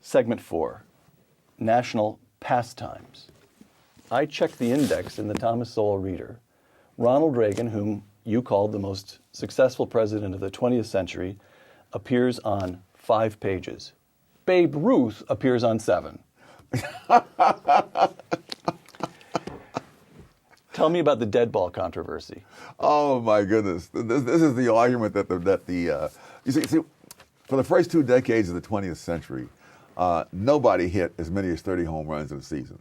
Segment 4, National Pastimes. I checked the index in the Thomas Sowell Reader. Ronald Reagan, whom you called the most successful president of the 20th century, appears on 5 pages. Babe Ruth appears on 7. Tell me about the dead ball controversy. Oh my goodness! This is the argument that you see, for the first 2 decades of the 20th century, nobody hit as many as 30 home runs in a season.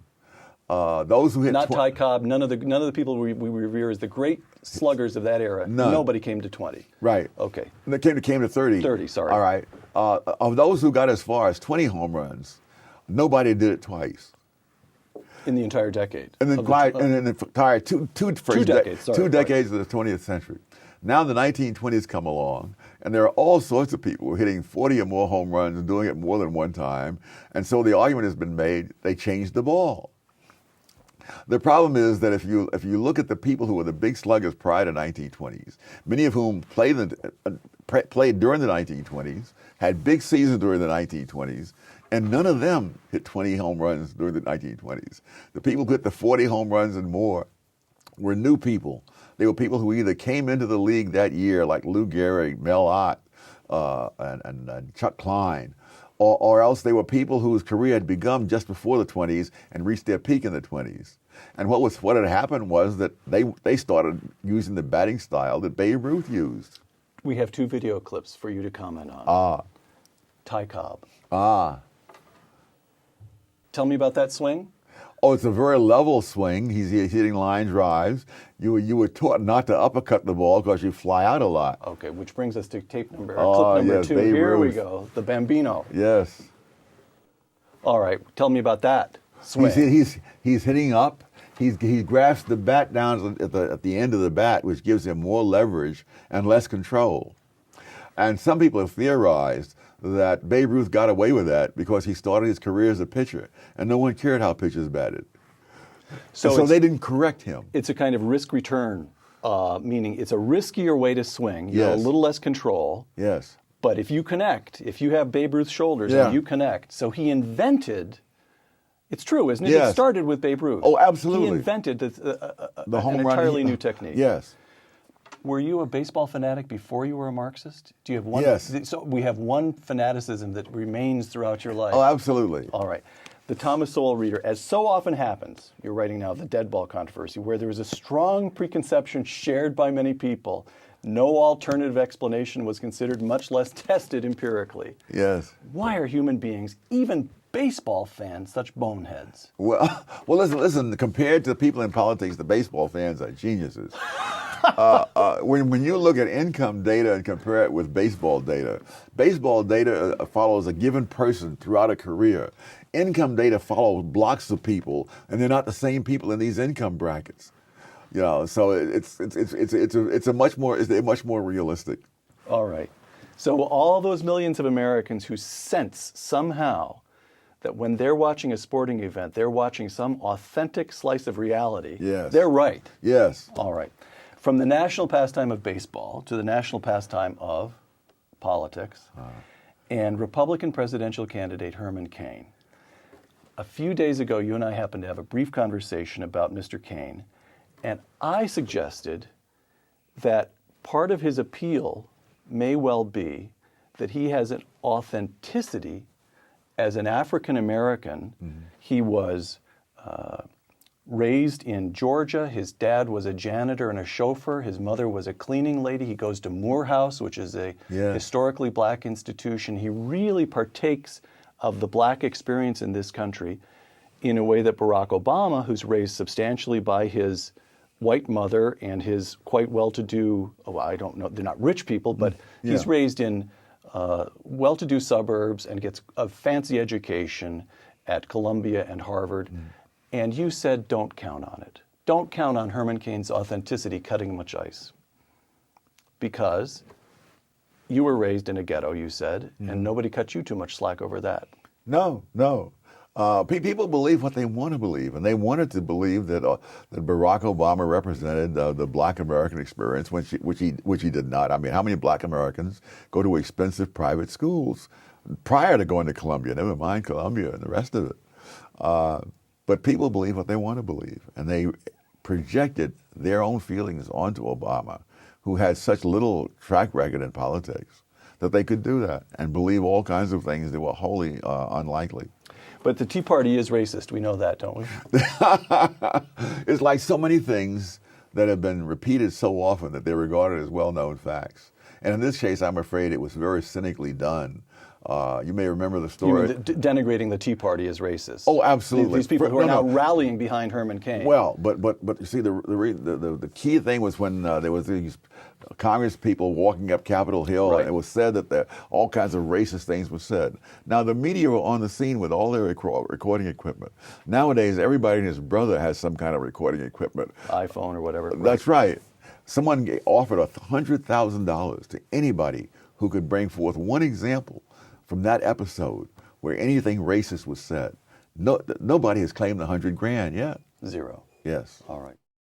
Those who hit not Ty Cobb, none of the people we revere as the great sluggers of that era. None. Nobody came to 20. Right. Okay. And they came to 30. 30. Sorry. All right. Of those who got as far as 20 home runs, nobody did it twice. In the entire decade. And then in the entire two decades of the 20th century. Now the 1920s come along, and there are all sorts of people hitting 40 or more home runs and doing it more than one time. And so the argument has been made, they changed the ball. The problem is that if you look at the people who were the big sluggers prior to 1920s, many of whom played during the 1920s, had big seasons during the 1920s, and none of them hit 20 home runs during the 1920s. The people who hit the 40 home runs and more were new people. They were people who either came into the league that year, like Lou Gehrig, Mel Ott, and Chuck Klein, or else they were people whose career had begun just before the 20s and reached their peak in the 20s. And what had happened was that they started using the batting style that Babe Ruth used. We have 2 video clips for you to comment on. Ty Cobb. Tell me about that swing. Oh, it's a very level swing. He's hitting line drives. You were taught not to uppercut the ball because you fly out a lot. Okay, which brings us to clip number 2. Babe Here Ruth. we go, the Bambino. Yes. All right, tell me about that swing. He's hitting up. He grasps the bat down at the end of the bat, which gives him more leverage and less control. And some people have theorized that Babe Ruth got away with that because he started his career as a pitcher, and no one cared how pitchers batted. So they didn't correct him. It's a kind of risk-return, meaning it's a riskier way to swing. You have a little less control. Yes. But if you connect, if you have Babe Ruth's shoulders and you connect, so he invented. It's true, isn't it? Yes. It started with Babe Ruth. Oh, absolutely. He invented the an home entirely new technique. Yes. Were you a baseball fanatic before you were a Marxist? Do you have one? Yes. So we have one fanaticism that remains throughout your life. Oh, absolutely. All right. The Thomas Sowell Reader, as so often happens, you're writing now the dead ball controversy, where there was a strong preconception shared by many people. No alternative explanation was considered, much less tested empirically. Yes. Why are human beings, even baseball fans, such boneheads? Well, listen. Compared to people in politics, the baseball fans are geniuses. When you look at income data and compare it with baseball data follows a given person throughout a career. Income data follows blocks of people, and they're not the same people in these income brackets. You know, so it's much more realistic. All right. So all those millions of Americans who sense somehow that when they're watching a sporting event, they're watching some authentic slice of reality. Yes. They're right. Yes. All right. From the national pastime of baseball to the national pastime of politics and Republican presidential candidate Herman Cain. A few days ago, you and I happened to have a brief conversation about Mr. Cain, and I suggested that part of his appeal may well be that he has an authenticity as an African American. Mm-hmm. He was raised in Georgia. His dad was a janitor and a chauffeur. His mother was a cleaning lady. He goes to Morehouse, which is a historically black institution. He really partakes of the black experience in this country in a way that Barack Obama, who's raised substantially by his white mother and his quite well-to-do, I don't know, they're not rich people, but he's raised in well-to-do suburbs and gets a fancy education at Columbia and Harvard. And you said, don't count on it. Don't count on Herman Cain's authenticity cutting much ice. Because you were raised in a ghetto, you said, and nobody cut you too much slack over that. No. People believe what they want to believe, and they wanted to believe that Barack Obama represented the Black American experience, which he did not. I mean, how many Black Americans go to expensive private schools? prior to going to Columbia, never mind Columbia and the rest of it. But people believe what they want to believe, and they projected their own feelings onto Obama, who had such little track record in politics, that they could do that and believe all kinds of things that were wholly unlikely. But the Tea Party is racist. We know that, don't we? It's like so many things that have been repeated so often that they're regarded as well-known facts. And in this case, I'm afraid it was very cynically done. You may remember the story. You mean denigrating the Tea Party as racist? Oh, absolutely. These people who are now rallying behind Herman Cain. Well, but you see, the key thing was when there was these Congress people walking up Capitol Hill, right. and it was said that all kinds of racist things were said. Now, the media were on the scene with all their recording equipment. Nowadays, everybody and his brother has some kind of recording equipment. iPhone or whatever. That's right. Someone offered $100,000 to anybody who could bring forth one example from that episode where anything racist was said. Nobody has claimed $100,000 yet. Zero. Yes. All right.